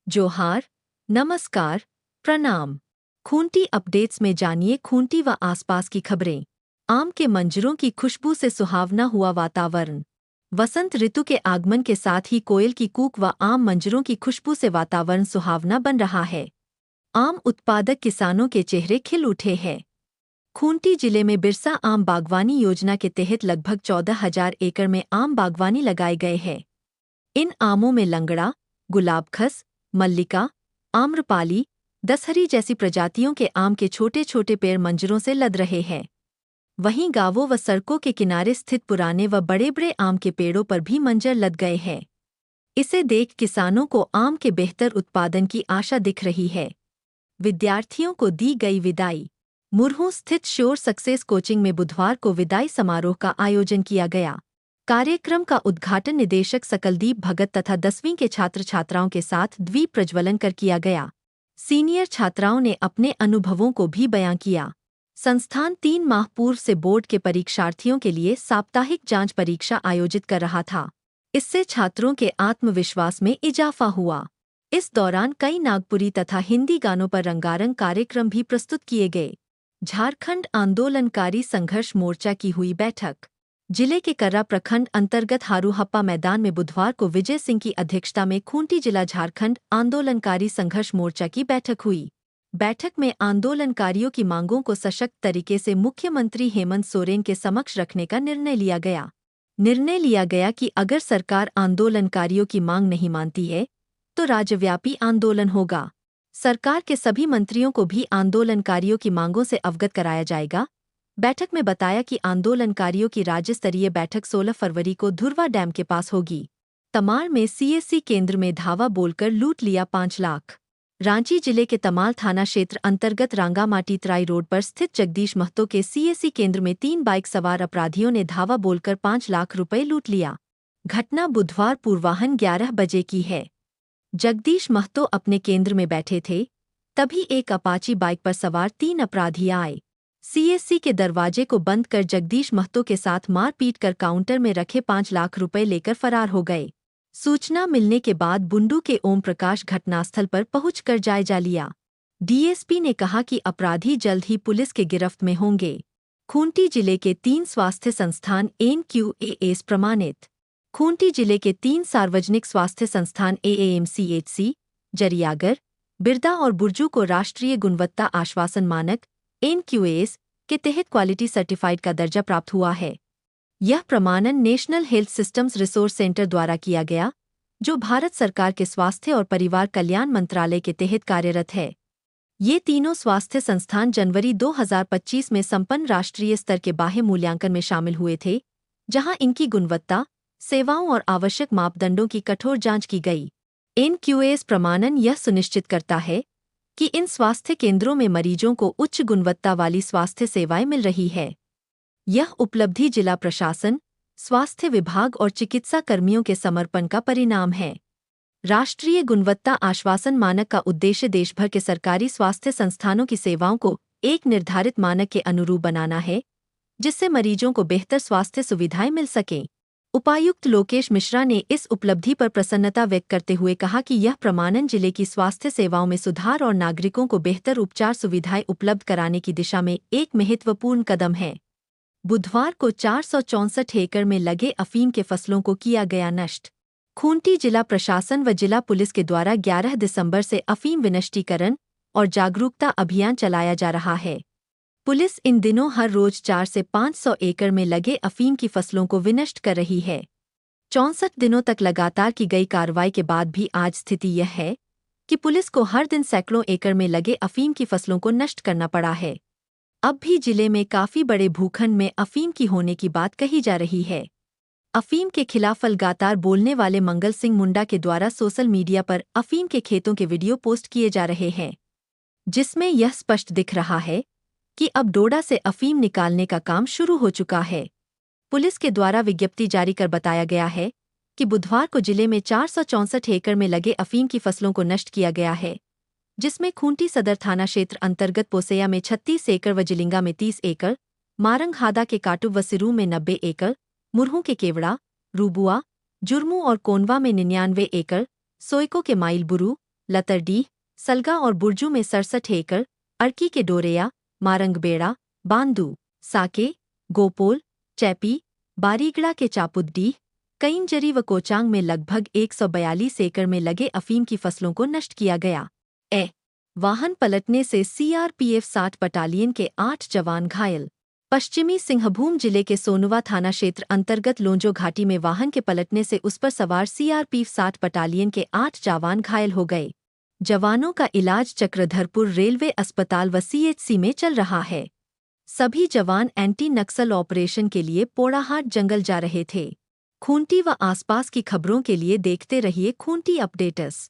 जोहार, नमस्कार, प्रणाम। खूंटी अपडेट्स में जानिए खूंटी व आसपास की खबरें। आम के मंजरों की खुशबू से सुहावना हुआ वातावरण। वसंत ऋतु के आगमन के साथ ही कोयल की कूक व आम मंजरों की खुशबू से वातावरण सुहावना बन रहा है। आम उत्पादक किसानों के चेहरे खिल उठे हैं। खूंटी जिले में बिरसा आम बागवानी योजना के तहत लगभग 14,000 एकड़ में आम बागवानी लगाए गए हैं। इन आमों में लंगड़ा, गुलाबखस, मल्लिका, आम्रपाली, दशहरी जैसी प्रजातियों के आम के छोटे छोटे पेड़ मंजरों से लद रहे हैं। वहीं गांवों व सड़कों के किनारे स्थित पुराने व बड़े बड़े आम के पेड़ों पर भी मंजर लद गए हैं। इसे देख किसानों को आम के बेहतर उत्पादन की आशा दिख रही है। विद्यार्थियों को दी गई विदाई। मुरहू स्थित श्योर सक्सेस कोचिंग में बुधवार को विदाई समारोह का आयोजन किया गया। कार्यक्रम का उद्घाटन निदेशक सकलदीप भगत तथा 10वीं के छात्र छात्राओं के साथ द्वीप प्रज्वलन कर किया गया। सीनियर छात्राओं ने अपने अनुभवों को भी बयां किया। संस्थान 3 माह पूर्व से बोर्ड के परीक्षार्थियों के लिए साप्ताहिक जांच परीक्षा आयोजित कर रहा था। इससे छात्रों के आत्मविश्वास में इजाफा हुआ। इस दौरान कई नागपुरी तथा हिंदी गानों पर रंगारंग कार्यक्रम भी प्रस्तुत किए गए। झारखंड आंदोलनकारी संघर्ष मोर्चा की हुई बैठक। जिले के कर्रा प्रखंड अंतर्गत हारूहप्पा मैदान में बुधवार को विजय सिंह की अध्यक्षता में खूंटी जिला झारखंड आंदोलनकारी संघर्ष मोर्चा की बैठक हुई। बैठक में आंदोलनकारियों की मांगों को सशक्त तरीके से मुख्यमंत्री हेमंत सोरेन के समक्ष रखने का निर्णय लिया गया। निर्णय लिया गया कि अगर सरकार आंदोलनकारियों की मांग नहीं मानती है तो राज्यव्यापी आंदोलन होगा। सरकार के सभी मंत्रियों को भी आंदोलनकारियों की मांगों से अवगत कराया जाएगा। बैठक में बताया कि आंदोलनकारियों की राज्य स्तरीय बैठक 16 फरवरी को धुर्वा डैम के पास होगी। तमाल में सीएससी केंद्र में धावा बोलकर लूट लिया 5 लाख। रांची जिले के तमाल थाना क्षेत्र अंतर्गत रांगामाटी तराई रोड पर स्थित जगदीश महतो के सीएससी केंद्र में 3 बाइक सवार अपराधियों ने धावा बोलकर 5 लाख रुपए लूट लिया। घटना बुधवार पूर्वाह्न 11 बजे की है। जगदीश महतो अपने केंद्र में बैठे थे, तभी एक अपाची बाइक पर सवार 3 अपराधी आए। सीएससी के दरवाजे को बंद कर जगदीश महतो के साथ मारपीट कर काउंटर में रखे 5 लाख रुपए लेकर फरार हो गए। सूचना मिलने के बाद बुंडू के ओम प्रकाश घटनास्थल पर पहुंचकर जायजा लिया। डीएसपी ने कहा कि अपराधी जल्द ही पुलिस के गिरफ्त में होंगे। खूंटी जिले के 3 स्वास्थ्य संस्थान एनक्यूएएस प्रमाणित। खूंटी जिले के 3 सार्वजनिक स्वास्थ्य संस्थान एएमसीएचसी, जरियागर, बिरदा और बुर्जू को राष्ट्रीय गुणवत्ता आश्वासन मानक एनक्यूएस के तहत क्वालिटी सर्टिफाइड का दर्जा प्राप्त हुआ है। यह प्रमाणन national health systems resource centre द्वारा किया गया, जो भारत सरकार के स्वास्थ्य और परिवार कल्याण मंत्रालय के तहत कार्यरत है। ये तीनों स्वास्थ्य संस्थान जनवरी 2025 में संपन्न राष्ट्रीय स्तर के बाह्य मूल्यांकन में शामिल हुए थे, जहां इनकी गुणवत्ता, सेवाओं और आवश्यक मापदंडों की कठोर जांच की गई। एनक्यूएस प्रमाणन यह सुनिश्चित करता है कि इन स्वास्थ्य केंद्रों में मरीजों को उच्च गुणवत्ता वाली स्वास्थ्य सेवाएं मिल रही है। यह उपलब्धि जिला प्रशासन, स्वास्थ्य विभाग और चिकित्सा कर्मियों के समर्पण का परिणाम है। राष्ट्रीय गुणवत्ता आश्वासन मानक का उद्देश्य देश भर के सरकारी स्वास्थ्य संस्थानों की सेवाओं को एक निर्धारित मानक के अनुरूप बनाना है, जिससे मरीजों को बेहतर स्वास्थ्य सुविधाएं मिल सकें। उपायुक्त लोकेश मिश्रा ने इस उपलब्धि पर प्रसन्नता व्यक्त करते हुए कहा कि यह प्रमाणन जिले की स्वास्थ्य सेवाओं में सुधार और नागरिकों को बेहतर उपचार सुविधाएं उपलब्ध कराने की दिशा में एक महत्वपूर्ण कदम है। बुधवार को 464 एकड़ में लगे अफीम के फसलों को किया गया नष्ट। खूंटी जिला प्रशासन व जिला पुलिस के द्वारा 11 दिसंबर से अफीम विनष्टीकरण और जागरूकता अभियान चलाया जा रहा है। पुलिस इन दिनों हर रोज 400 से 500 एकड़ में लगे अफीम की फसलों को विनष्ट कर रही है। 64 दिनों तक लगातार की गई कार्रवाई के बाद भी आज स्थिति यह है कि पुलिस को हर दिन सैकड़ों एकड़ में लगे अफीम की फसलों को नष्ट करना पड़ा है। अब भी जिले में काफी बड़े भूखंड में अफीम की होने की बात कही जा रही है। अफीम के खिलाफ लगातार बोलने वाले मंगल सिंह मुंडा के द्वारा सोशल मीडिया पर अफीम के खेतों के वीडियो पोस्ट किए जा रहे हैं, जिसमें यह स्पष्ट दिख रहा है कि अब डोडा से अफीम निकालने का काम शुरू हो चुका है। पुलिस के द्वारा विज्ञप्ति जारी कर बताया गया है कि बुधवार को जिले में 464 एकड़ में लगे अफीम की फसलों को नष्ट किया गया है, जिसमें खूंटी सदर थाना क्षेत्र अंतर्गत पोसैया में 36 एकड़ व जिलिंगा में 30 एकड़, मारंगहादा के काटुब व सिरू में 90 एकड़, मुरहू के केवड़ा, रूबुआ, जुर्मू और कोनवा में 99 एकड़, सोइको के माइलबुरू, लतरडीह, सलगा और बुर्जू में 67 एकड़, अर्की के डोरेया, मारंगबेड़ा, बांदू, साके, गोपोल, चैपी, बारीगड़ा के चापुद्दीह, कईंजरी व कोचांग में लगभग 142 एकड़ में लगे अफीम की फसलों को नष्ट किया गया। वाहन पलटने से सीआरपीएफ 60 बटालियन के 8 जवान घायल। पश्चिमी सिंहभूम जिले के सोनुवा थाना क्षेत्र अंतर्गत लोंजो घाटी में वाहन के पलटने से उस पर सवार सीआरपीएफ 60 बटालियन के 8 जवान घायल हो गए। जवानों का इलाज चक्रधरपुर रेलवे अस्पताल व सीएचसी में चल रहा है। सभी जवान एंटी नक्सल ऑपरेशन के लिए पोड़ाहाट जंगल जा रहे थे। खूंटी व आसपास की खबरों के लिए देखते रहिए खूंटी अपडेट्स।